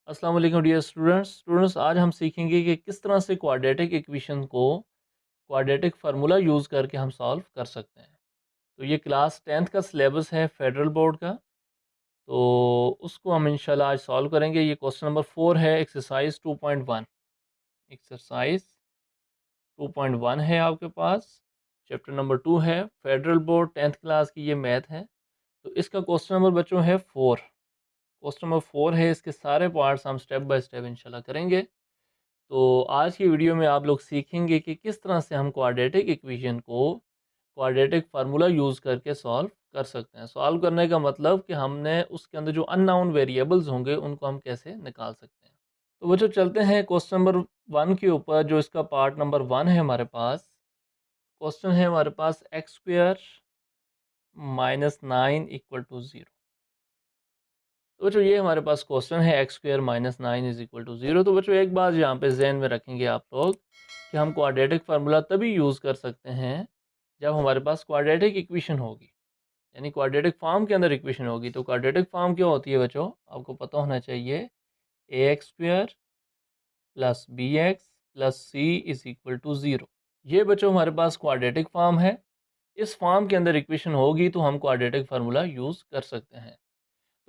अस्सलाम वालेकुम dear students आज हम सीखेंगे कि किस तरह से क्वाड्रेटिक इक्वेशन को क्वाड्रेटिक फार्मूला यूज़ करके हम सॉल्व कर सकते हैं। तो ये क्लास 10th का सिलेबस है फेडरल बोर्ड का। तो उसको हम इंशाल्लाह आज सॉल्व करेंगे। ये क्वेश्चन नंबर 4 है, एक्सरसाइज 2.1। एक्सरसाइज 2.1 है आपके पास। चैप्टर नंबर 2 है, फेडरल बोर्ड 10th क्लास की ये मैथ है। तो इसका क्वेश्चन नंबर बच्चों है 4। क्वेश्चन नंबर 4 है, इसके सारे पार्ट्स हम स्टेप बाय स्टेप इंशाल्लाह करेंगे। तो आज की वीडियो में आप लोग सीखेंगे कि किस तरह से हम क्वाड्रेटिक इक्वेशन को क्वाड्रेटिक फार्मूला यूज़ करके सॉल्व कर सकते हैं। सॉल्व करने का मतलब कि हमने उसके अंदर जो अननोन वेरिएबल्स होंगे उनको हम कैसे निकाल सकते हैं। तो बच्चों चलते हैं क्वेश्चन नंबर 1 के ऊपर, जो इसका पार्ट नंबर 1 है हमारे पास। क्वेश्चन है हमारे पास x square minus 9 equal to 0। तो बच्चों ये हमारे पास क्वेश्चन है, x square minus 9 is equal to 0। तो बच्चों एक बात यहाँ पे जहन में रखेंगे आप लोग कि हम क्वाड्रेटिक फार्मूला तभी यूज़ कर सकते हैं जब हमारे पास क्वाड्रेटिक इक्वेशन होगी, यानी क्वाड्रेटिक फॉर्म के अंदर इक्वेशन होगी। तो क्वाड्रेटिक फॉर्म क्या होती है बच्चों, आपको पता होना चाहिए। A x square plus b x plus c is equal to 0। ये बच्चों हमारे पास क्वाड्रेटिक फॉर्म है। इस फॉर्म के अंदर इक्वेशन होगी तो हम क्वाड्रेटिक फार्मूला यूज़ कर सकते हैं।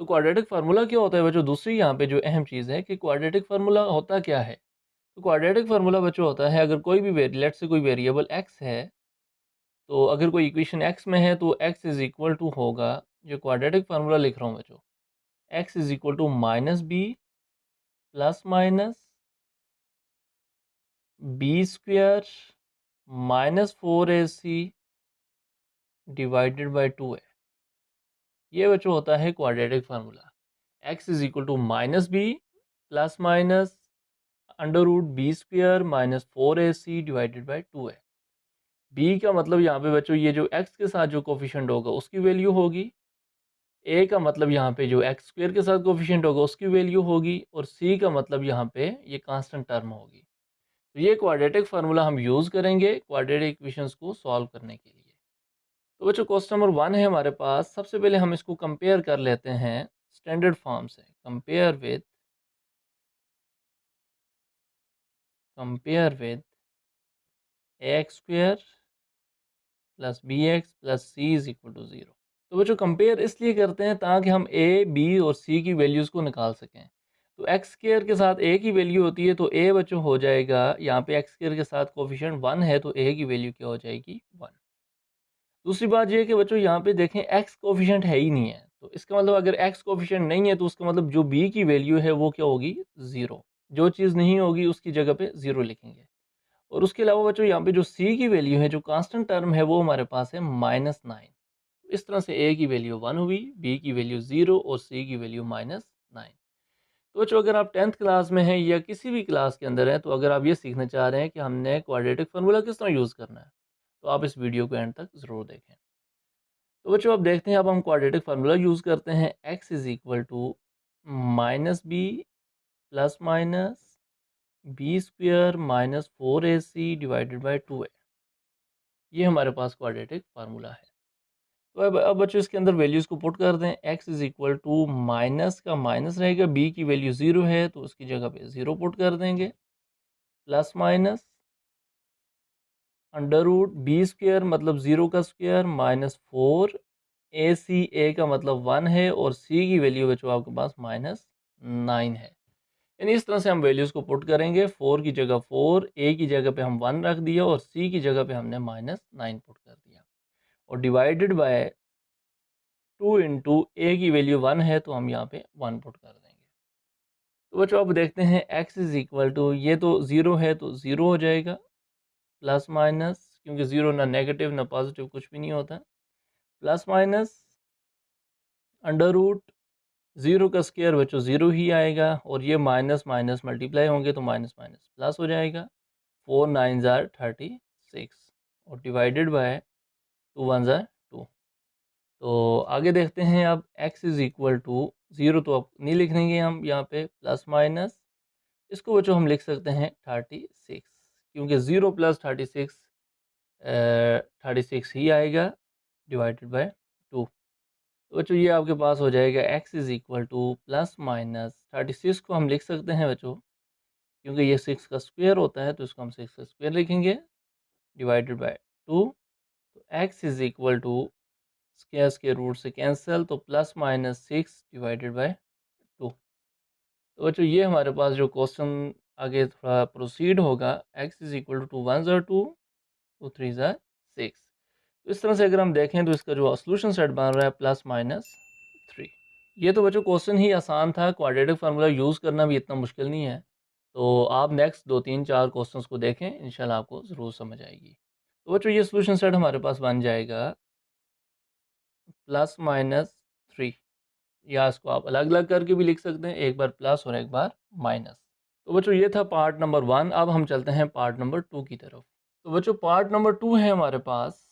तो क्वाड्रेटिक फार्मूला क्या होता है बच्चों, दूसरी यहाँ पे जो अहम चीज़ है कि क्वाड्रेटिक फार्मूला होता क्या है। तो क्वाड्रेटिक फार्मूला बच्चों होता है, अगर कोई भी लेट से कोई वेरिएबल एक्स है, तो अगर कोई इक्वेशन एक्स में है तो एक्स इज इक्वल टू होगा, जो क्वाड्रेटिक फार्मूला लिख रहा हूँ बच्चों, x is equal to minus b plus minus b square minus 4ac divided by 2 है। ये बच्चों होता है quadratic formula. X is equal to minus b plus minus under root b square minus 4ac divided by 2 है। B का मतलब यहाँ पे बच्चों ये जो एक्स के साथ जो कोफिशिएंट होगा उसकी वैल्यू होगी। ए का मतलब यहाँ पे जो एक्स स्क्वायर के साथ कोफिशिएंट होगा उसकी वैल्यू होगी। और सी का मतलब यहाँ पे ये कांस्टेंट टर्म होगी। तो ये क्वाड्रेटिक फार्मूला हम यूज़ करेंगे क्वाड्रेटिक इक्वेशंस को सॉल्व करने के लिए। तो बच्चों क्वेश्चन नंबर 1 है हमारे पास। सबसे पहले हम इसको कंपेयर कर लेते हैं स्टैंडर्ड फॉर्म से। Compare with a x square plus b x plus c is equal to 0। तो बच्चों कंपेयर इसलिए करते हैं ताकि हम ए बी और सी की वैल्यूज़ को निकाल सकें। तो एक्स स्क्वायर के साथ ए की वैल्यू होती है, तो ए बच्चों हो जाएगा, यहाँ पे एक्स स्क्वायर के साथ कोफिशिएंट 1 है तो ए की वैल्यू क्या हो जाएगी, 1। दूसरी बात ये है कि बच्चों यहाँ पे देखें एक्स कोफिशिएंट है ही नहीं है, तो इसका मतलब अगर एक्स कोफिशिएंट नहीं है तो उसका मतलब जो बी की वैल्यू है वो क्या होगी, 0। जो चीज़ नहीं होगी उसकी जगह पे 0 लिखेंगे। और उसके अलावा बच्चों यहाँ पे जो सी की वैल्यू है, जो कांस्टेंट टर्म है, वो हमारे पास है -9। इस तरह से ए की वैल्यू 1 हुई, बी की वैल्यू 0 और सी की वैल्यू -9। तो बच्चों अगर आप 10th क्लास में हैं या किसी भी क्लास के अंदर हैं, तो अगर आप ये सीखना चाह रहे हैं कि हमने क्वाड्रेटिक फार्मूला किस तरह यूज़ करना है, तो आप इस वीडियो को एंड तक ज़रूर देखें। तो बच्चों अब देखते हैं, अब हम क्वाड्रेटिक फार्मूला यूज़ करते हैं। X is equal to minus b plus minus b square minus 4ac divided by 2 है। ये हमारे पास क्वाड्रेटिक फार्मूला है। तो अब बच्चों इसके अंदर वैल्यूज़ को पुट कर दें। X is equal to minus का माइनस रहेगा, बी की वैल्यू 0 है तो उसकी जगह पे 0 पुट कर देंगे, plus minus under root b square मतलब 0 का स्क्वायर माइनस 4ac, ए का मतलब 1 है और सी की वैल्यू बच्चों आपके पास -9 है। यानी इस तरह से हम वैल्यूज़ को पुट करेंगे। 4 की जगह 4, ए की जगह पे हम 1 रख दिया और सी की जगह पे हमने -9 पुट कर दिया, और डिवाइडेड बाय 2 इंटू ए की वैल्यू 1 है तो हम यहाँ पे 1 पुट कर देंगे। तो बच्चों अब देखते हैं, एक्स इज इक्वल टू, ये तो 0 है तो 0 हो जाएगा, प्लस माइनस, क्योंकि 0 ना नेगेटिव ना पॉजिटिव कुछ भी नहीं होता, प्लस माइनस अंडर रूट 0 का स्क्वायर बच्चों 0 ही आएगा, और ये माइनस माइनस मल्टीप्लाई होंगे तो माइनस माइनस प्लस हो जाएगा। 4 9 ज़ार 36 और डिवाइडेड बाय 2 1 ज़ार 2। तो आगे देखते हैं, अब x इज़ इक्वल टू 0 तो अब नहीं लिख देंगे हम यहाँ पे, प्लस माइनस इसको बच्चों हम लिख सकते हैं 36, क्योंकि 0 प्लस 36 ही आएगा डिवाइडेड बाय 2। तो बच्चों ये आपके पास हो जाएगा x is equal two plus minus 36 को हम लिख सकते हैं बच्चों, क्योंकि ये 6 का स्क्वायर होता है तो इसको हम 6 का स्क्वायर लिखेंगे डिवाइडेड बाय 2। तो x is equal to square root से कैंसिल, तो प्लस माइनस 6 डिवाइडेड बाय 2। तो बच्चों ये हमारे पास जो क्वेश्चन आगे थोड़ा प्रोसीड होगा, x इज़ इक्वल टू 1 ज़ा 2, 2 3 ज़ा 6। तो इस तरह से अगर हम देखें तो इसका जो सॉल्यूशन सेट बन रहा है प्लस माइनस 3। ये तो बच्चों क्वेश्चन ही आसान था, क्वाड्रेटिक फार्मूला यूज़ करना भी इतना मुश्किल नहीं है। तो आप नेक्स्ट 2 3 4 क्वेश्चंस को देखें, इंशाल्लाह आपको ज़रूर समझ आएगी। तो बच्चों ये सॉल्यूशन सेट हमारे पास बन जाएगा प्लस माइनस 3, या इसको आप अलग अलग करके भी लिख सकते हैं, एक बार प्लस और एक बार माइनस। तो बच्चों ये था पार्ट नंबर 1। अब हम चलते हैं पार्ट नंबर 2 की तरफ। तो बच्चों पार्ट नंबर 2 है हमारे पास।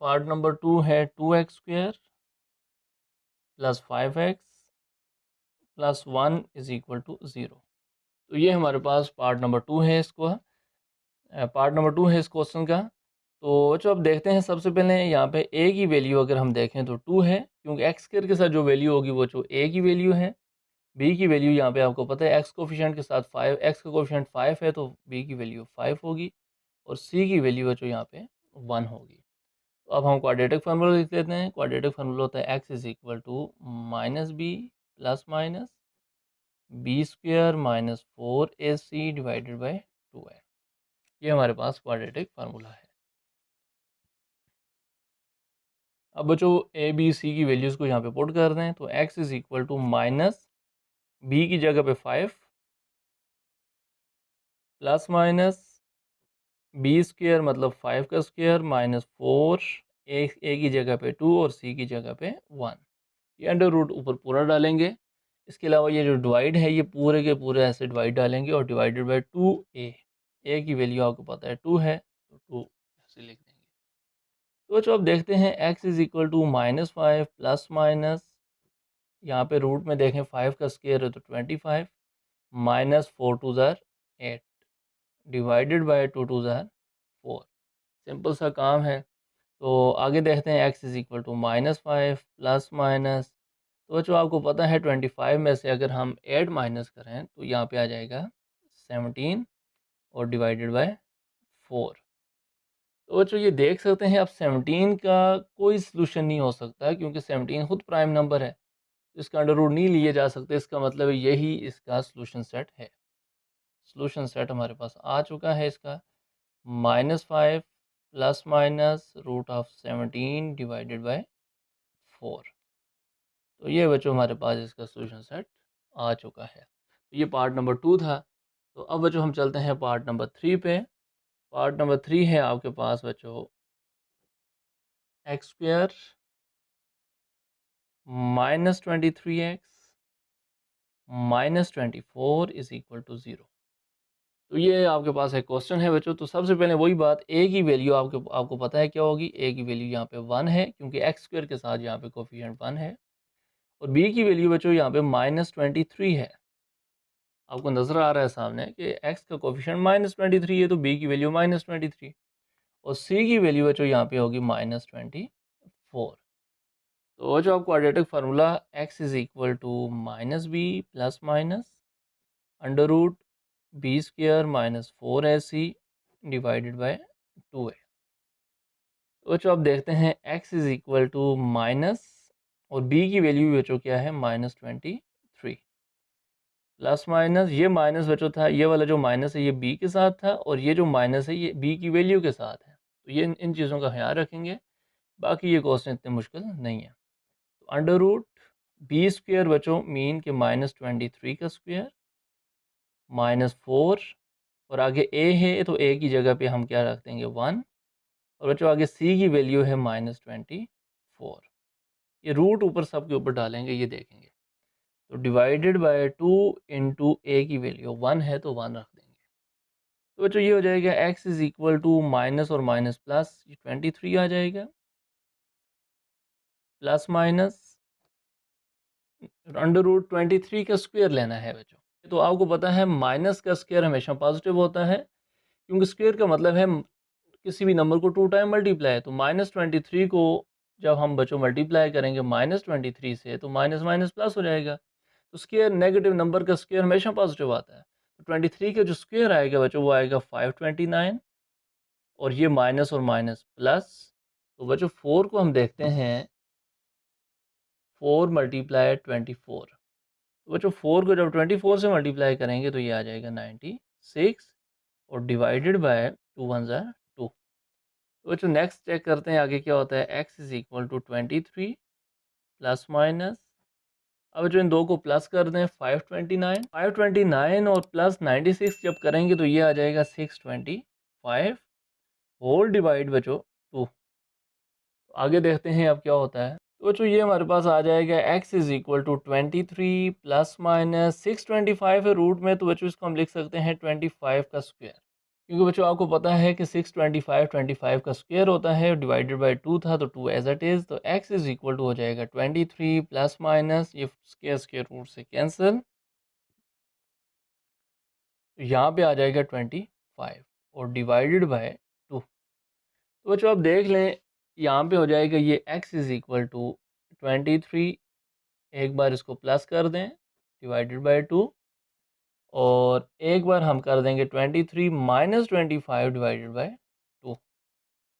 पार्ट नंबर 2 है 2x square plus 5x plus 1 is equal to 0। तो ये हमारे पास पार्ट नंबर 2 है। इसको पार्ट नंबर 2 है इस क्वेश्चन का। तो बच्चों अब देखते हैं, सबसे पहले यहाँ पे a की वैल्यू अगर हम देखें तो 2 है, क्योंकि x स्क्वायर के साथ जो वैल्यू होगी वो जो a की वैल्यू है। b की वैल्यू यहाँ पे आपको पता है x कोफिशिएंट के साथ 5, x का कोफिशिएंट 5 है तो b की वैल्यू 5 होगी, और c की वैल्यू जो यहाँ पे 1 होगी। तो अब हम क्वाड्रेटिक फार्मूला लिख लेते हैं। क्वाड्रेटिक फार्मूला होता है x is equal to minus b plus minus b square minus 4ac divided by 2 है। ये हमारे पास क्वाड्रेटिक फार्मूला है। अब बच्चों ए बी सी की वैल्यूज़ को यहाँ पे पुट कर दें, तो x is equal to minus b की जगह पे 5 प्लस माइनस बी स्क्वायर मतलब 5 का स्क्वायर माइनस 4, ए की जगह पे 2 और सी की जगह पे 1। ये अंडर रूट ऊपर पूरा डालेंगे। इसके अलावा ये जो डिवाइड है ये पूरे के पूरे ऐसे डिवाइड डालेंगे, और डिवाइडेड बाय 2a। ए की वैल्यू आपको पता है 2 है, तो 2 ऐसे लिख देंगे। तो जो अब देखते हैं x is equal to minus 5 plus minus, यहाँ पे रूट में देखें 5 का स्क्वायर है तो 25 माइनस 4 टू ज़ार 8 डिवाइडेड बाय 2 टू ज़ार 4। सिंपल सा काम है। तो आगे देखते हैं x is equal to minus 5 plus minus, तो जो आपको पता है 25 में से अगर हम 8 माइनस करें तो यहाँ पे आ जाएगा 17 और डिवाइडेड बाय 4। तो बच्चों ये देख सकते हैं, अब 17 का कोई सलूशन नहीं हो सकता, क्योंकि 17 खुद प्राइम नंबर है, इसका अंडर रूट नहीं लिए जा सकते। इसका मतलब यही इसका सलूशन सेट है। सलूशन सेट हमारे पास आ चुका है इसका, minus 5 plus minus root of 17 divided by 4। तो ये बच्चों हमारे पास इसका सलूशन सेट आ चुका है। तो ये पार्ट नंबर 2 था। तो अब बच्चों हम चलते हैं पार्ट नंबर 3 पे। पार्ट नंबर 3 है आपके पास बच्चों x square minus 23x minus 24 is equal to 0। तो ये आपके पास एक क्वेश्चन है बच्चों। तो सबसे पहले वही बात, ए की वैल्यू आपको पता है क्या होगी। ए की वैल्यू यहाँ पे 1 है, क्योंकि एक्स स्क्वायर के साथ यहाँ पे कोफिशिएंट 1 है। और बी की वैल्यू बच्चों यहाँ पे माइनस 23 है। आपको नज़र आ रहा है सामने कि एक्स का कोफिशिएंट माइनस 23 है, तो बी की वैल्यू माइनस 23, और सी की वैल्यू बच्चों यहाँ पे होगी माइनस 24। तो जो आप quadratic formula x is equal to minus b plus minus under root b square minus 4ac divided by 2a। तो बच्चों आप देखते हैं x is equal to minus, और b की वैल्यू बच्चों क्या है माइनस 23 प्लस माइनस, ये माइनस बच्चों था, ये वाला जो माइनस है ये b के साथ था, और ये जो माइनस है ये b की वैल्यू के साथ है। तो ये इन चीज़ों का ख्याल रखेंगे। बाकी ये क्वेश्चन इतने मुश्किल नहीं है। तो अंडर रूट बी स्क्वायर बच्चों मीन के माइनस 23 का स्क्वायर माइनस 4, और आगे a है तो a की जगह पे हम क्या रख देंगे 1, और बच्चों आगे c की वैल्यू है माइनस 24। ये रूट ऊपर सब के ऊपर डालेंगे, ये देखेंगे। तो डिवाइडेड बाय 2 इंटू a की वैल्यू 1 है तो 1 रख देंगे। तो बच्चों ये हो जाएगा x is equal to minus और माइनस प्लस 23 आ जाएगा, प्लस माइनस अंडर रूट 23 का स्क्वायर लेना है बच्चों। तो आपको पता है माइनस का स्क्वायर हमेशा पॉजिटिव होता है, क्योंकि स्क्वायर का मतलब है किसी भी नंबर को 2 टाइम मल्टीप्लाई। तो माइनस 23 को जब हम बच्चों मल्टीप्लाई करेंगे -23 से तो माइनस माइनस प्लस हो जाएगा। तो स्क्वायर नेगेटिव नंबर का स्क्वायर हमेशा पॉजिटिव आता है। तो 23 का जो स्क्वायर आएगा बच्चों वो आएगा 529 और ये माइनस और माइनस प्लस। तो बच्चों 4 को हम देखते हैं 4 मल्टीप्लाई 24। तो बच्चों 4 को जब 24 से मल्टीप्लाई करेंगे तो ये आ जाएगा 96 और डिवाइडेड बाय 2 वन ज़ा 2। तो बच्चों नेक्स्ट चेक करते हैं आगे क्या होता है। x is equal to 23 plus minus, अब जो इन दो को प्लस कर दें 529 और प्लस 96 जब करेंगे तो ये आ जाएगा 625 होल डिवाइड बच्चों 2। तो आगे देखते हैं अब क्या होता है। तो बच्चों ये हमारे पास आ जाएगा x is equal to 23 plus minus 625 है रूट में, तो बच्चों इसको हम लिख सकते हैं 25 का स्क्वायर, क्योंकि बच्चों आपको पता है कि 625 का स्क्वायर होता है, डिवाइडेड बाय 2 था तो 2 एज इट इज़। तो x इज इक्वल टू हो जाएगा 23 प्लस माइनस ये स्क्वायर स्क्वायर रूट से कैंसिल, तो यहाँ पे आ जाएगा 25 और डिवाइडेड बाय 2। तो बच्चों आप देख लें यहाँ पे हो जाएगा ये x इज इक्वल टू 23, एक बार इसको प्लस कर दें डिवाइडेड बाय 2 और एक बार हम कर देंगे 23 माइनस 25 डिवाइडेड बाय 2। तो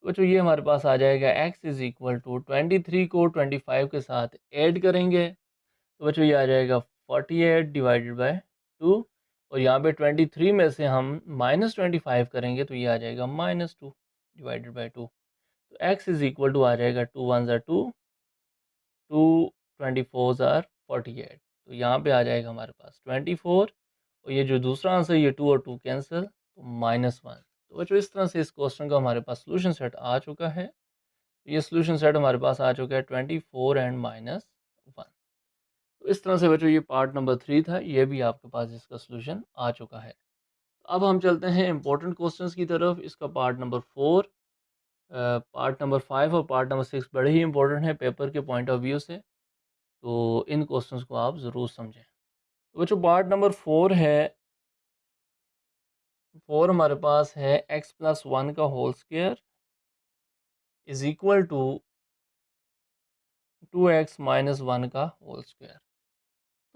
बच्चों ये हमारे पास आ जाएगा x इज इक्वल टू 23 को 25 के साथ ऐड करेंगे तो बच्चों ये आ जाएगा 48 डिवाइडेड बाय 2 और यहाँ पे 23 में से हम -25 करेंगे तो ये आ जाएगा -2 डिवाइडेड बाय 2। तो x इज इक्वल टू आ जाएगा 2 वन ज़ा 2, 2 24 ज़ार 48। तो यहाँ पे आ जाएगा हमारे पास 24 और ये जो दूसरा आंसर ये 2 और 2 कैंसिल तो -1। तो बच्चों इस तरह से इस क्वेश्चन का हमारे पास सोल्यूशन सेट आ चुका है। ये सोल्यूशन सेट हमारे पास आ चुका है 24 एंड -1। तो इस तरह से बच्चों ये पार्ट नंबर 3 था, ये भी आपके पास इसका सोल्यूशन आ चुका है। अब हम चलते हैं इंपॉर्टेंट क्वेश्चंस की तरफ। इसका पार्ट नंबर 4, पार्ट नंबर 5 और पार्ट नंबर 6 बड़े ही इंपॉर्टेंट है पेपर के पॉइंट ऑफ व्यू से, तो इन क्वेश्चंस को आप ज़रूर समझें। तो बच्चों पार्ट नंबर 4 है, 4 हमारे पास है x प्लस 1 का whole square is equal to 2x minus 1 का होल स्क्वायर।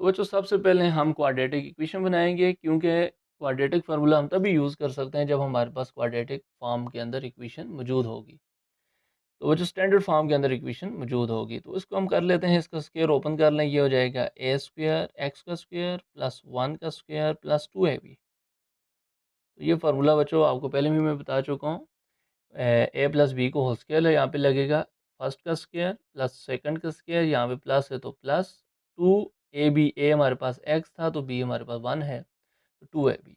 तो बच्चों सबसे पहले हम क्वाड्रेटिक इक्वेशन बनाएंगे, क्योंकि क्वाड्रेटिक फार्मूला हम तभी यूज़ कर सकते हैं जब हमारे पास क्वाड्रेटिक फॉर्म के अंदर इक्वेशन मौजूद होगी। तो वो जो स्टैंडर्ड फॉर्म के अंदर इक्वेशन मौजूद होगी तो इसको हम कर लेते हैं। इसका स्क्वायर ओपन कर लें, ये हो जाएगा ए स्क्वायर एक्स का स्क्वायर प्लस 1 का स्क्वायर प्लस 2ab। तो ये फार्मूला बच्चों आपको पहले भी मैं बता चुका हूँ। ए प्लस बी को होल स्क्वायर है, यहाँ पे लगेगा फर्स्ट का स्क्वायर प्लस सेकंड का स्क्वायर, यहाँ पे प्लस है तो प्लस 2ab। ए हमारे पास x था तो b हमारे पास 1 है तो 2ab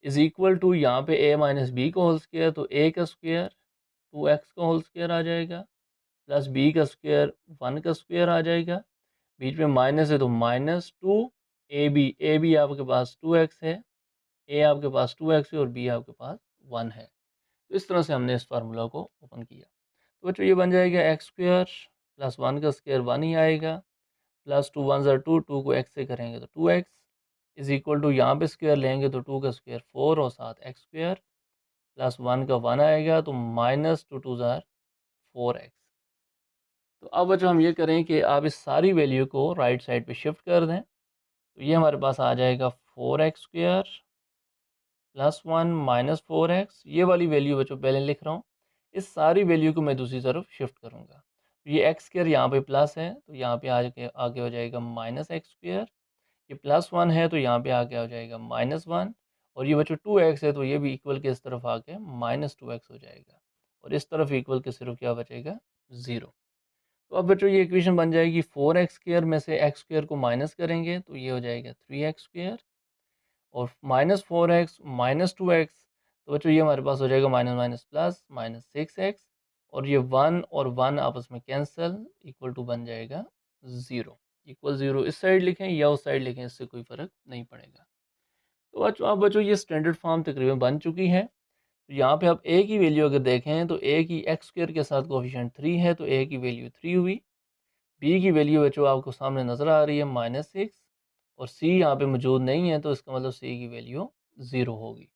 इज इक्वल टू यहाँ पे a माइनस बी का होल स्क्वायर तो a का स्क्वायर 2x का होल स्क्वायर आ जाएगा प्लस b का स्क्वायर 1 का स्क्वायर आ जाएगा, बीच में माइनस है तो -2ab आपके पास 2x है, a आपके पास 2x है और b आपके पास 1 है। तो इस तरह से हमने इस फार्मूला को ओपन किया। तो बच्चों ये बन जाएगा एक्स स्क्वायर प्लस 1 का स्क्वायर 1 ही आएगा प्लस 2 वन ज़ा 2, 2 को x से करेंगे तो 2x इज इक्वल टू यहाँ पे स्क्वायर लेंगे तो 2 का स्क्वायर 4 और साथ एक्स स्क्वायर प्लस 1 का 1 आएगा तो -2 2 ज़ार 4x। तो अब बच्चों हम ये करें कि आप इस सारी वैल्यू को राइट साइड पे शिफ्ट कर दें तो ये हमारे पास आ जाएगा 4x square plus 1 minus 4x। ये वाली वैल्यू बच्चों पहले लिख रहा हूँ, इस सारी वैल्यू को मैं दूसरी तरफ शिफ्ट करूँगा। तो ये एक्स स्क्वायर यहाँ पे प्लस है तो यहाँ पे आगे हो जाएगा माइनस एक्स स्क्वायर, ये प्लस 1 है तो यहाँ पे आगे हो जाएगा -1 और ये बच्चों 2x है तो ये भी इक्वल के इस तरफ आके -2x हो जाएगा और इस तरफ इक्वल के सिर्फ क्या बचेगा 0। तो अब बच्चों ये इक्वेशन बन जाएगी 4x स्क्वायर में से x स्क्वायर को माइनस करेंगे तो ये हो जाएगा 3x स्क्वायर और -4x -2x। तो बच्चों ये हमारे पास हो जाएगा माइनस माइनस प्लस -6x और ये 1 और 1 आपस में कैंसिल इक्वल टू बन जाएगा 0। इक्वल 0 इस साइड लिखें या उस साइड लिखें, इससे कोई फ़र्क नहीं पड़ेगा। तो बच्चों अब बच्चों ये स्टैंडर्ड फॉर्म तकरीबन बन चुकी है। तो यहाँ पे आप a की वैल्यू अगर देखें तो a की एक्स स्क्वायर के साथ कोफिशिएंट 3 है तो a की वैल्यू 3 हुई। b की वैल्यू बच्चों आपको सामने नज़र आ रही है -6 और c यहाँ पे मौजूद नहीं है तो इसका मतलब c की वैल्यू 0 होगी।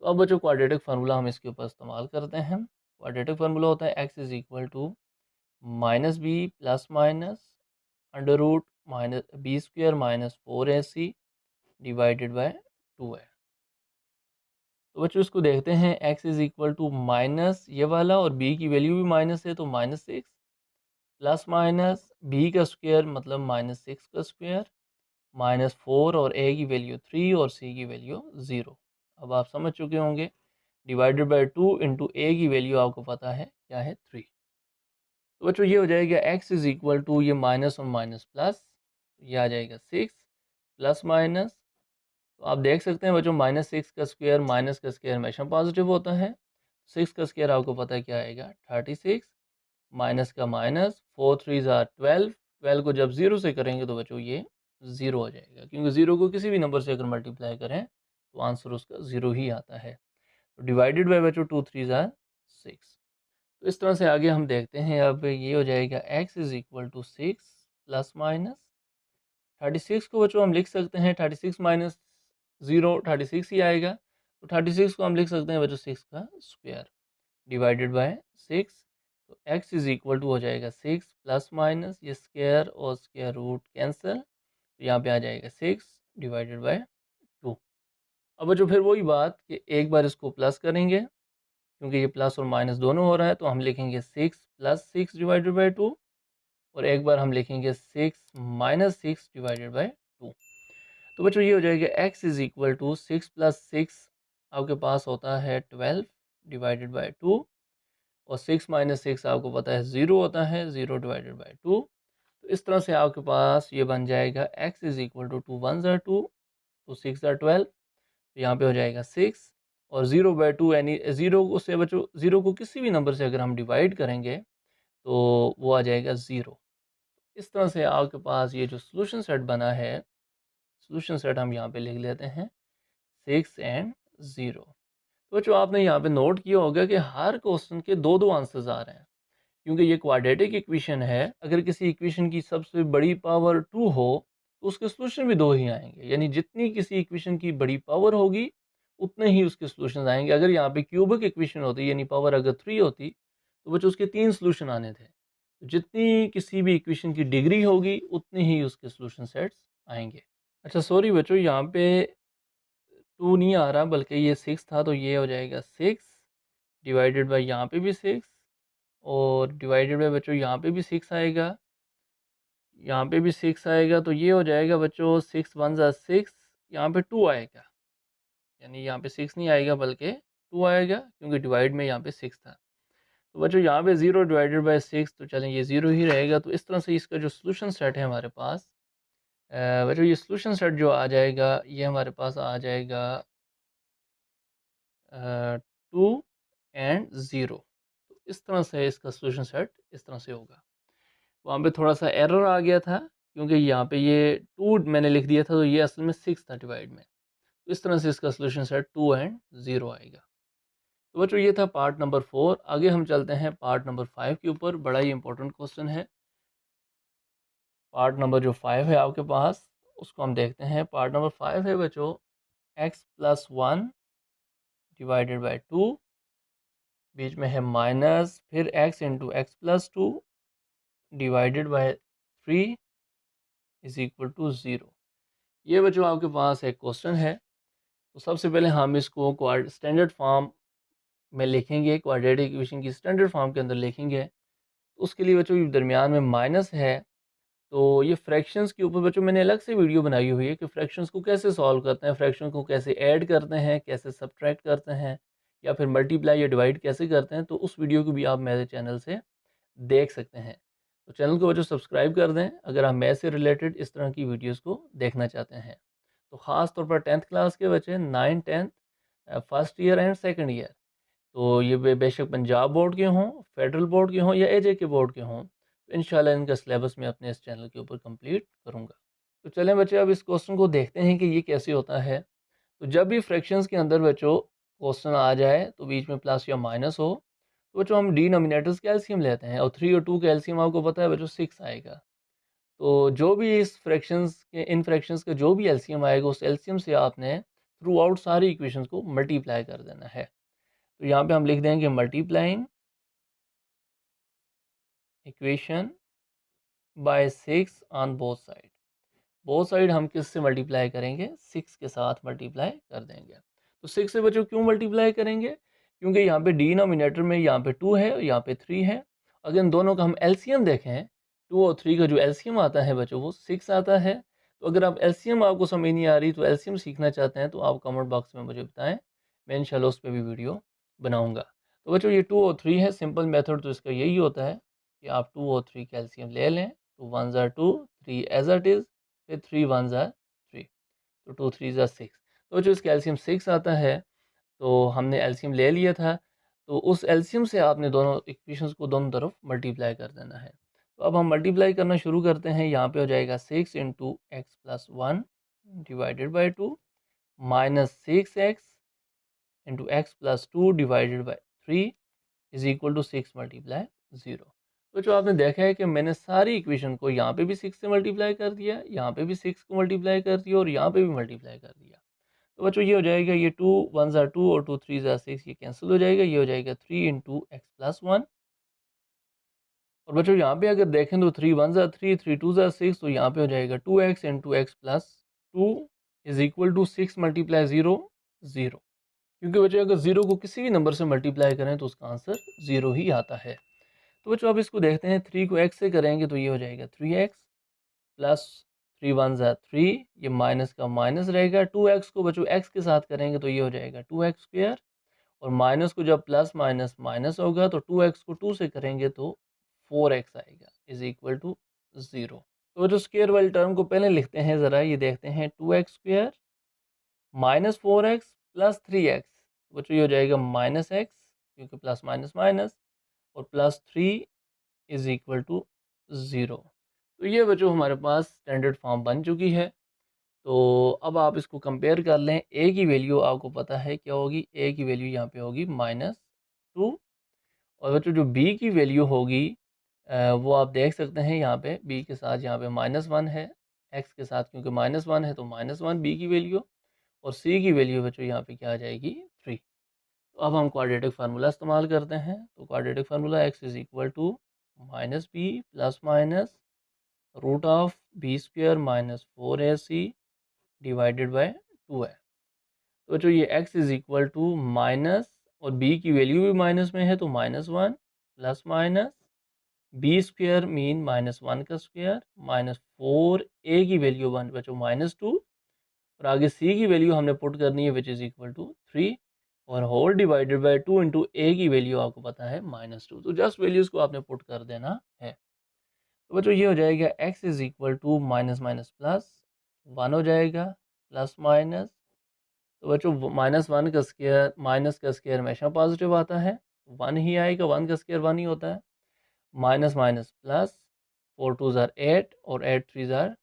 तो अब बच्चों क्वाड्रेटिक फार्मूला हम इसके ऊपर इस्तेमाल करते हैं। क्वाड्रेटिक फार्मूला होता है x is equal to minus b plus minus under root minus b square minus 4ac divided by 2 है। तो बच्चों इसको देखते हैं, x is equal to minus ये वाला और b की वैल्यू भी माइनस है तो -6 प्लस माइनस b का स्क्वायर मतलब -6 का स्क्वायर -4 और a की वैल्यू 3 और c की वैल्यू 0। अब आप समझ चुके होंगे, डिवाइडेड बाय 2 इंटू a की वैल्यू आपको पता है क्या है 3। तो बच्चों ये हो जाएगा x इज इक्वल टू ये माइनस और माइनस प्लस, ये आ जाएगा 6 प्लस माइनस। तो आप देख सकते हैं बच्चों -6 का स्क्वायर माइनस का स्क्वायर हमेशा पॉजिटिव होता है। 6 का स्क्वायर आपको पता है क्या आएगा 36 माइनस का माइनस 4 3 ज़ा 12। 12 को जब 0 से करेंगे तो बच्चों ये 0 हो जाएगा, क्योंकि 0 को किसी भी नंबर से अगर मल्टीप्लाई करें तो आंसर उसका 0 ही आता है। तो डिवाइडेड बाय बच्चों 2 3 ज़ा 6। तो इस तरह से आगे हम देखते हैं। अब ये हो जाएगा x is equal to 6 plus minus 36 को बच्चों हम लिख सकते हैं 36 माइनस 0 36 ही आएगा। तो 36 को हम लिख सकते हैं बच्चों 6 का स्क्वायर डिवाइडेड बाय 6। तो x इज़ इक्वल टू हो जाएगा 6 प्लस माइनस ये स्क्वायर और स्क्वायर रूट कैंसिल, तो यहाँ पे आ जाएगा 6 डिवाइडेड बाय 2। अब बच्चों फिर वही बात कि एक बार इसको प्लस करेंगे, क्योंकि ये प्लस और माइनस दोनों हो रहा है, तो हम लिखेंगे 6 प्लस 6 डिवाइडेड बाई 2 और एक बार हम लिखेंगे 6 माइनस 6 डिवाइडेड बाई 2। तो बच्चों ये हो जाएगा x is equal to 6 plus 6 आपके पास होता है 12 डिवाइडेड बाई 2 और 6 माइनस 6 आपको पता है 0 होता है, 0 डिवाइडेड बाई 2। तो इस तरह से आपके पास ये बन जाएगा x इज़ इक्वल टू 2 1 ज़ा 2 टू 6 ज़ा 12। तो यहाँ पे हो जाएगा 6 और 0 बाई 2 यानी 0 से बच्चों 0 को किसी भी नंबर से अगर हम डिवाइड करेंगे तो वो आ जाएगा 0। इस तरह से आपके पास ये जो सोल्यूशन सेट बना है, सोल्यूशन सेट हम यहाँ पे लिख लेते हैं 6 एंड 0। तो बच्चों आपने यहाँ पे नोट किया होगा कि हर क्वेश्चन के दो दो आंसर्स आ रहे हैं, क्योंकि ये क्वाड्रेटिक इक्वेशन है। अगर किसी इक्वेशन की सबसे बड़ी पावर 2 हो तो उसके सॉल्यूशन भी दो ही आएंगे, यानी जितनी किसी इक्वेशन की बड़ी पावर होगी उतने ही उसके सॉल्यूशन आएंगे। अगर यहाँ पे क्यूबिक इक्वेशन होती यानी पावर अगर 3 होती तो बच्चों उसके 3 सॉल्यूशन आने थे। तो जितनी किसी भी इक्वेशन की डिग्री होगी उतने ही उसके सॉल्यूशन सेट्स आएंगे। अच्छा सॉरी बच्चों, यहाँ पे 2 नहीं आ रहा बल्कि ये 6 था, तो ये हो जाएगा 6 डिवाइडेड बाई यहाँ पे भी 6 और डिवाइडेड बाई बच्चों यहाँ पे भी 6 आएगा, यहाँ पे भी 6 आएगा। तो ये हो जाएगा बच्चों 6 1 ज़ा 6, यहाँ पे 2 आएगा, यानी यहाँ पे 6 नहीं आएगा बल्कि 2 आएगा, क्योंकि डिवाइड में यहाँ पे 6 था। तो बच्चों यहाँ पे 0 डिवाइडेड बाई 6, तो चलें ये 0 ही रहेगा। तो इस तरह से इसका जो सोल्यूशन सेट है हमारे पास, बच्चों ये सोल्यूशन सेट जो आ जाएगा ये हमारे पास आ जाएगा 2 एंड 0। तो इस तरह से इसका सोल्यूशन सेट इस तरह से होगा। वहाँ पे थोड़ा सा एरर आ गया था, क्योंकि यहाँ पे ये 2 मैंने लिख दिया था तो ये असल में 6 था डिवाइड में। तो इस तरह से इसका सोल्यूशन सेट 2 एंड 0 आएगा। तो बच्चों ये था पार्ट नंबर 4। आगे हम चलते हैं पार्ट नंबर 5 के ऊपर। बड़ा ही इंपॉर्टेंट क्वेश्चन है पार्ट नंबर जो 5 है आपके पास, उसको हम देखते हैं। पार्ट नंबर 5 है बच्चों x प्लस 1 डिवाइडेड बाई 2, बीच में है माइनस, फिर x into x plus 2 divided by 3 is equal to 0। ये बच्चों आपके पास एक क्वेश्चन है। तो सबसे पहले हम इसको स्टैंडर्ड फॉर्म में लिखेंगे, क्वाड्रेटिक इक्वेशन की स्टैंडर्ड फॉर्म के अंदर लिखेंगे। तो उसके लिए बच्चों दरमियान में माइनस है, तो ये फ्रैक्शंस के ऊपर बच्चों मैंने अलग से वीडियो बनाई हुई है कि फ्रैक्शंस को कैसे सॉल्व करते हैं, फ्रैक्शन को कैसे ऐड करते हैं, कैसे सब्ट्रैक्ट करते हैं, या फिर मल्टीप्लाई या डिवाइड कैसे करते हैं। तो उस वीडियो को भी आप मेरे चैनल से देख सकते हैं। तो चैनल को बच्चों सब्सक्राइब कर दें अगर आप मैथ से रिलेटेड इस तरह की वीडियोज़ को देखना चाहते हैं। तो ख़ास तौर पर 10th क्लास के बच्चे, 9 10 first year and second year, तो ये बेशक पंजाब बोर्ड के हों, फेडरल बोर्ड के हों या एजे के बोर्ड के हों, तो इंशाल्लाह इनका सिलेबस मैं अपने इस चैनल के ऊपर कंप्लीट करूँगा। तो चलें बच्चे अब इस क्वेश्चन को देखते हैं कि ये कैसे होता है। तो जब भी फ्रैक्शंस के अंदर बच्चों क्वेश्चन आ जाए तो बीच में प्लस या माइनस हो, तो बच्चों हम डिनोमिनेटर्स का एलसीएम लेते हैं और 3 और 2 का एलसीएम आपको पता है बच्चों 6 आएगा। तो जो भी इस फ्रैक्शंस के इन फ्रैक्शंस का जो भी एलसीएम आएगा उस एलसीएम से आपने थ्रू आउट सारी इक्वेशंस को मल्टीप्लाई कर देना है। तो यहाँ पे हम लिख देंगे multiplying equation by 6 on both side हम किससे मल्टीप्लाई करेंगे, 6 के साथ मल्टीप्लाई कर देंगे। तो 6 से बच्चों क्यों मल्टीप्लाई करेंगे, क्योंकि यहाँ पे डिनोमिनेटर में यहाँ पे 2 है और यहाँ पे 3 है। अगर इन दोनों का हम एलसीएम देखें, 2 और 3 का जो एलसीएम आता है बच्चों वो 6 आता है। तो अगर आप एलसीएम आपको समझ नहीं आ रही तो एलसीएम सीखना चाहते हैं तो आप कमेंट बॉक्स में मुझे बताएं, मैं इंशाल्लाह उस पर भी वीडियो बनाऊँगा। तो बच्चों ये 2 और 3 है, सिंपल मेथड तो इसका यही होता है कि आप 2 और 3 का एलसीएम ले लें। 2 1 ज़ा 2, 3 एज इट इज़, फिर 3 1 ज़ा 3, तो 2 3 ज़ा 6। तो जो इसका एलसीएम 6 आता है तो हमने एलसीएम ले लिया था, तो उस एलसीएम से आपने दोनों इक्वेशंस को दोनों तरफ मल्टीप्लाई कर देना है। तो अब हम मल्टीप्लाई करना शुरू करते हैं। यहाँ पे हो जाएगा 6 into x plus 1 divided by 2 minus 6x into x plus 2 divided by 3 is equal to 6 multiply 0। तो जो आपने देखा है कि मैंने सारी इक्वेशन को यहाँ पे भी 6 से मल्टीप्लाई कर दिया, यहाँ पे भी 6 को मल्टीप्लाई कर दिया और यहाँ पे भी मल्टीप्लाई कर दिया। तो बच्चों ये हो जाएगा, ये 2 1 ज़ा 2 और 2 3 ज़ा 6, ये कैंसिल हो जाएगा। ये हो जाएगा 3 इंटू एक्स प्लस 1। और बच्चों यहाँ पे अगर देखें तो 3 1 ज़ा 3, 3 2 ज़ा 6, तो यहाँ पे हो जाएगा 2x into x plus 2 is equal to 6 multiply 0 0। क्योंकि बच्चों अगर 0 को किसी भी नंबर से मल्टीप्लाई करें तो उसका आंसर 0 ही आता है। तो बच्चों अब इसको देखते हैं, 3 को x से करेंगे तो ये हो जाएगा 3x प्लस 3 1 ज़ा 3, ये माइनस का माइनस रहेगा। 2x को बच्चों x के साथ करेंगे तो ये हो जाएगा 2x स्क्वायर, और माइनस को जब प्लस माइनस माइनस होगा तो 2x को 2 से करेंगे तो 4x आएगा इज इक्वल टू 0। तो जो स्क्वायर वाली टर्म को पहले लिखते हैं, ज़रा ये देखते हैं, 2x square minus 4x plus 3x, बच्चों ये हो जाएगा माइनस x, क्योंकि प्लस माइनस माइनस, और प्लस 3 इज इक्वल टू 0। तो ये बच्चों हमारे पास स्टैंडर्ड फॉर्म बन चुकी है। तो अब आप इसको कंपेयर कर लें। ए की वैल्यू आपको पता है क्या होगी, ए की वैल्यू यहाँ पे होगी -2, और बच्चों जो बी की वैल्यू होगी वो आप देख सकते हैं यहाँ पे, बी के साथ यहाँ पे -1 है, एक्स के साथ क्योंकि -1 है तो -1 बी की वैल्यू, और सी की वैल्यू बच्चों यहाँ पे क्या आ जाएगी 3। तो अब हम क्वाड्रेटिक फार्मूला इस्तेमाल करते हैं। तो quadratic formula x is equal to minus b plus minus root of b square minus 4ac divided by 2 है। तो बच्चों ये x is equal to minus, और b की वैल्यू भी माइनस में है तो -1 plus minus b square mean -1 का स्क्वायर माइनस 4, a की वैल्यू वन बच्चों -2, और आगे c की वैल्यू हमने पुट करनी है विच इज़ इक्वल टू 3, और होल डिवाइडेड बाय 2 इंटू ए की वैल्यू आपको पता है -2। तो जस्ट वैल्यूज़ को आपने पुट कर देना है। तो बच्चों ये हो जाएगा x is equal to minus minus plus 1 हो जाएगा, प्लस माइनस, तो बच्चों -1 का स्क्वायर, माइनस का स्क्वायर हमेशा पॉजिटिव आता है, 1 ही आएगा, 1 का स्क्वायर 1 ही होता है। माइनस माइनस प्लस, 4 2 ज़ार 8 और 8 3 ज़ार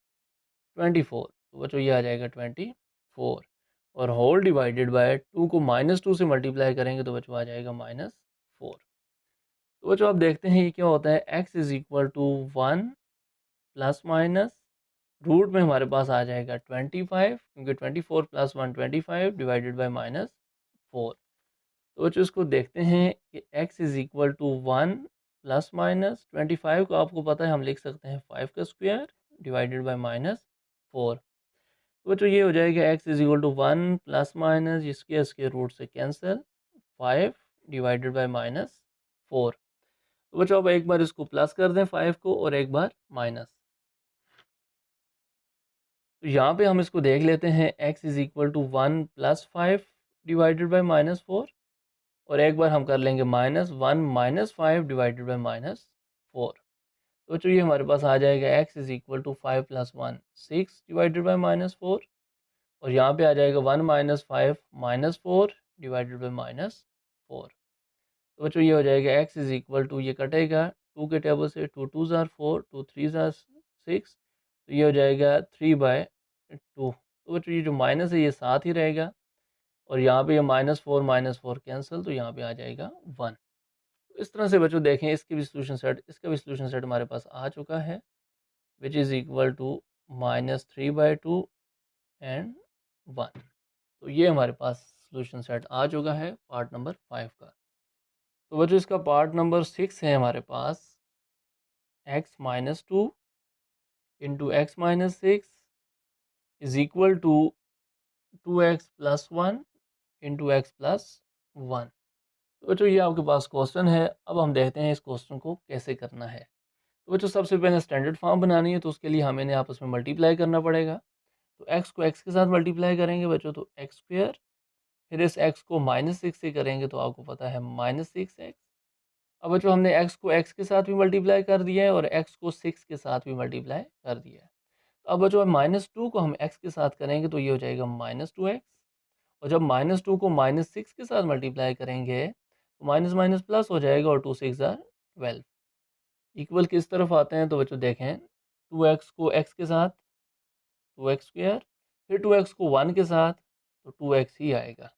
24, तो बच्चों ये आ जाएगा 24, और होल डिवाइडेड बाय 2 को -2 से मल्टीप्लाई करेंगे तो बच्चों आ जाएगा -4। तो बच्चों आप देखते हैं ये क्या होता है, x is equal to 1 plus minus root में हमारे पास आ जाएगा 25, क्योंकि 24 प्लस 1 25 डिवाइडेड बाय -4। तो बच्चों इसको देखते हैं कि x is equal to 1 plus minus 25 को आपको पता है हम लिख सकते हैं 5 का स्क्वायर डिवाइडेड बाय -4। तो बच्चों ये हो जाएगा x is equal to 1 plus minus इसके रूट से कैंसिल 5 डिवाइडेड बाय -4। तो बच्चों अब एक बार इसको प्लस कर दें 5 को और एक बार माइनस। तो यहाँ पे हम इसको देख लेते हैं, x is equal to 1 plus 5 divided by -4, और एक बार हम कर लेंगे -1 माइनस 5 डिवाइडेड बाय -4। तो चलिए हमारे पास आ जाएगा x is equal to 5 plus 1 6 divided by -4, और यहाँ पे आ जाएगा 1 माइनस 5 -4 डिवाइडेड बाय -4। तो बच्चों ये हो जाएगा x इज़ इक्वल टू, ये कटेगा 2 के टेबल से, 2 2 ज़ार 4, 2 3 ज़ार 6, तो ये हो जाएगा 3/2। तो बच्चों ये जो माइनस है ये साथ ही रहेगा, और यहाँ पे ये -4 कैंसिल, तो यहाँ पे आ जाएगा 1। तो इस तरह से बच्चों देखें, इसकी भी सॉल्यूशन सेट, इसका भी सॉल्यूशन सेट हमारे पास आ चुका है which is equal to -3/2 and 1। तो ये हमारे पास सॉल्यूशन सेट आ चुका है पार्ट नंबर 5 का। तो बच्चों इसका पार्ट नंबर 6 है हमारे पास, x minus two into x minus six is equal to 2x plus one into x plus one. तो बच्चों ये आपके पास क्वेश्चन है। अब हम देखते हैं इस क्वेश्चन को कैसे करना है। तो बच्चों सबसे पहले स्टैंडर्ड फॉर्म बनानी है, तो उसके लिए हमें आपस में मल्टीप्लाई करना पड़ेगा। तो x को x के साथ मल्टीप्लाई करेंगे बच्चों, तो एक्स स्क्वेयर, फिर इस x को माइनस सिक्स से करेंगे तो आपको पता है माइनस सिक्स एक्स। अब बच्चों हमने x को x के साथ भी मल्टीप्लाई कर दिया है और x को सिक्स के साथ भी मल्टीप्लाई कर दिया है। तो अब बच्चों माइनस टू को हम x के साथ करेंगे तो ये हो जाएगा माइनस टू एक्स, और जब माइनस टू को माइनस सिक्स के साथ मल्टीप्लाई करेंगे तो माइनस माइनस प्लस हो जाएगा और टू सिक्स ज़ार 12। इक्वल किस तरफ आते हैं तो बच्चों देखें, 2x को x के साथ 2x स्क्वेयर, फिर 2x को 1 के साथ तो 2x ही आएगा।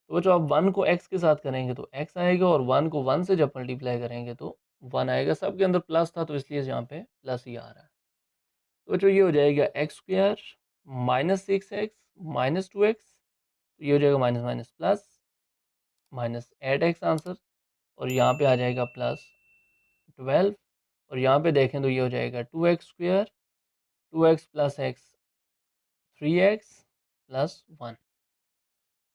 तो बच्चों आप 1 को x के साथ करेंगे तो x आएगा, और 1 को 1 से जब मल्टीप्लाई करेंगे तो 1 आएगा। सबके अंदर प्लस था तो इसलिए यहाँ पे प्लस ही आ रहा है। तो बच्चों ये हो जाएगा x square minus six x minus to x, तो ये हो जाएगा minus minus plus, minus 8x answer, और यहाँ पे आ जाएगा प्लस 12, और यहाँ पे देखें तो ये हो जाएगा 2x square 2x plus x 3x plus 1।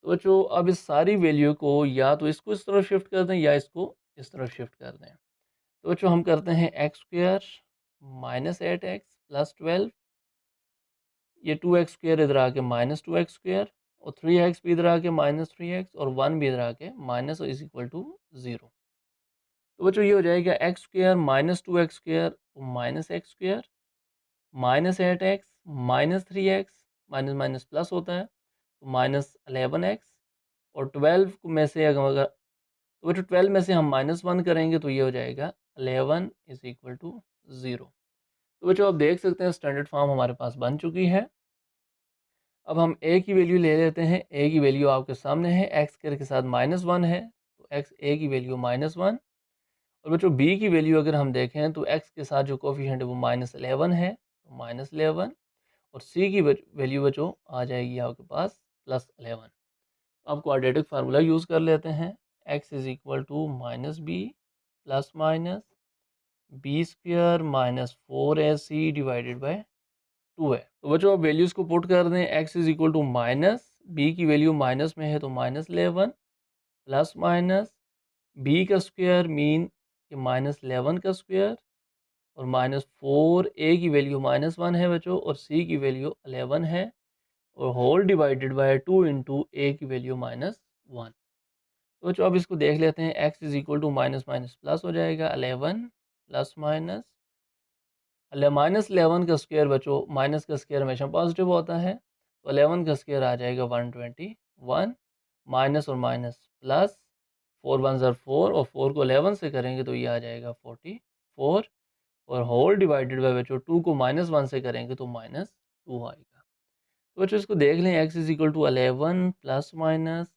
तो बच्चों अब इस सारी वैल्यू को या तो इसको इस तरफ शिफ्ट कर दें या इसको इस तरफ शिफ्ट कर दें। तो बच्चों हम करते हैं x square minus 8x plus 12, ये 2x स्क्वेयर इधर आके माइनस 2x स्क्वेयर, और 3x भी इधर आके माइनस 3x, और 1 भी इधर आके माइनस इज इक्वल टू 0। तो बच्चों ये हो जाएगा x square minus 2x square minus x square minus 8x minus 3x, minus minus plus होता है तो माइनस 11x, और 12 में से अगर तो बच्चों 12 में से हम माइनस 1 करेंगे तो ये हो जाएगा 11 इज इक्वल टू 0। तो बच्चों आप देख सकते हैं स्टैंडर्ड फॉर्म हमारे पास बन चुकी है। अब हम ए की वैल्यू ले लेते हैं। ए की वैल्यू आपके सामने है, एक्स के साथ माइनस वन है तो एक्स ए की वैल्यू माइनस वन, और बच्चों बी की वैल्यू अगर हम देखें तो एक्स के साथ जो कोफिशिएंट है वो माइनस 11 है तो माइनस 11, और सी की वैल्यू बच्चों आ जाएगी आपके पास प्लस 11। अब क्वाड्रेटिक फार्मूला यूज़ कर लेते हैं। X is equal to minus b plus minus b square minus 4ac divided by 2 है। तो बच्चों आप वैल्यूज़ को पुट कर दें। X is equal to minus, b की वैल्यू माइनस में है तो माइनस 11 प्लस माइनस बी का स्क्वायर मीन कि माइनस 11 का स्क्वायर, और माइनस 4 ए की वैल्यू माइनस 1 है बच्चों, और सी की वैल्यू 11 है, और होल डिवाइडेड बाय 2 इंटू ए की वैल्यू माइनस 1। तो बच्चों अब इसको देख लेते हैं। X is equal to minus minus plus हो जाएगा 11 प्लस माइनस माइनस 11 का स्क्वायर बच्चों, माइनस का स्क्वायर हमेशा पॉजिटिव होता है तो 11 का स्क्वायर आ जाएगा 121, माइनस और माइनस प्लस, 4 वन ज़र 4, और 4 को 11 से करेंगे तो ये आ जाएगा 44, और होल डिवाइडेड बाय बच्चों 2 को माइनस 1 से करेंगे तो माइनस 2 आएगा। तो बच्चों इसको देख लें। X is equal to 11 plus minus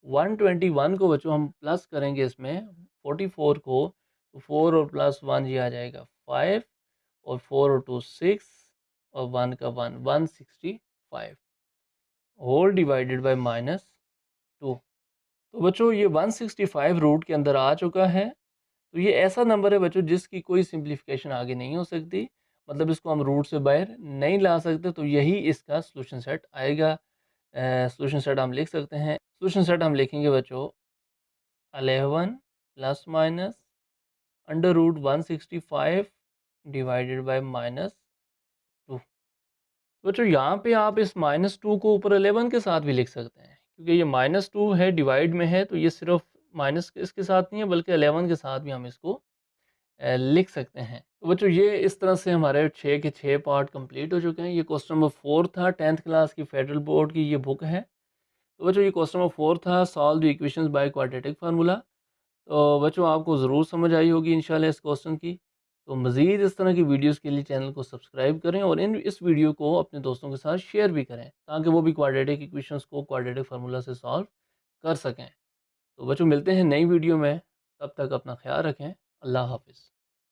121 को बच्चों हम प्लस करेंगे इसमें 44 को, तो 4 और प्लस 1 ये आ जाएगा 5, और 4 और 2 6, और 1 का 1 165, होल डिवाइडेड बाय माइनस 2। तो बच्चों ये 165 रूट के अंदर आ चुका है। तो ये ऐसा नंबर है बच्चों जिसकी कोई सिंप्लीफिकेशन आगे नहीं हो सकती, मतलब इसको हम रूट से बाहर नहीं ला सकते, तो यही इसका सोल्यूशन सेट आएगा। सोल्यूशन सेट हम लिख सकते हैं। सोल्यूशन सेट हम लिखेंगे बच्चों 11 plus minus under root 165 divided by minus 2। बच्चों यहाँ पे आप इस माइनस 2 को ऊपर 11 के साथ भी लिख सकते हैं, क्योंकि ये माइनस 2 है डिवाइड में है तो ये सिर्फ माइनस इसके साथ नहीं है बल्कि 11 के साथ भी हम इसको लिख सकते हैं। तो बच्चों ये इस तरह से हमारे 6 के 6 पार्ट कंप्लीट हो चुके हैं। ये क्वेश्चन नंबर 4 था, 10th क्लास की फेडरल बोर्ड की ये बुक है। तो बच्चों ये क्वेश्चन नंबर 4 था, solve the equations by quadratic formula. तो बच्चों आपको ज़रूर समझ आई होगी इंशाल्लाह इस क्वेश्चन की। तो मज़ीद इस तरह की वीडियोस के लिए चैनल को सब्सक्राइब करें, और इस वीडियो को अपने दोस्तों के साथ शेयर भी करें ताकि वो भी क्वाड्रेटिक इक्वेशंस को क्वाड्रेटिक फार्मूला से सॉल्व कर सकें। तो बच्चों मिलते हैं नई वीडियो में, तब तक अपना ख्याल रखें। अल्लाह हाफिज़।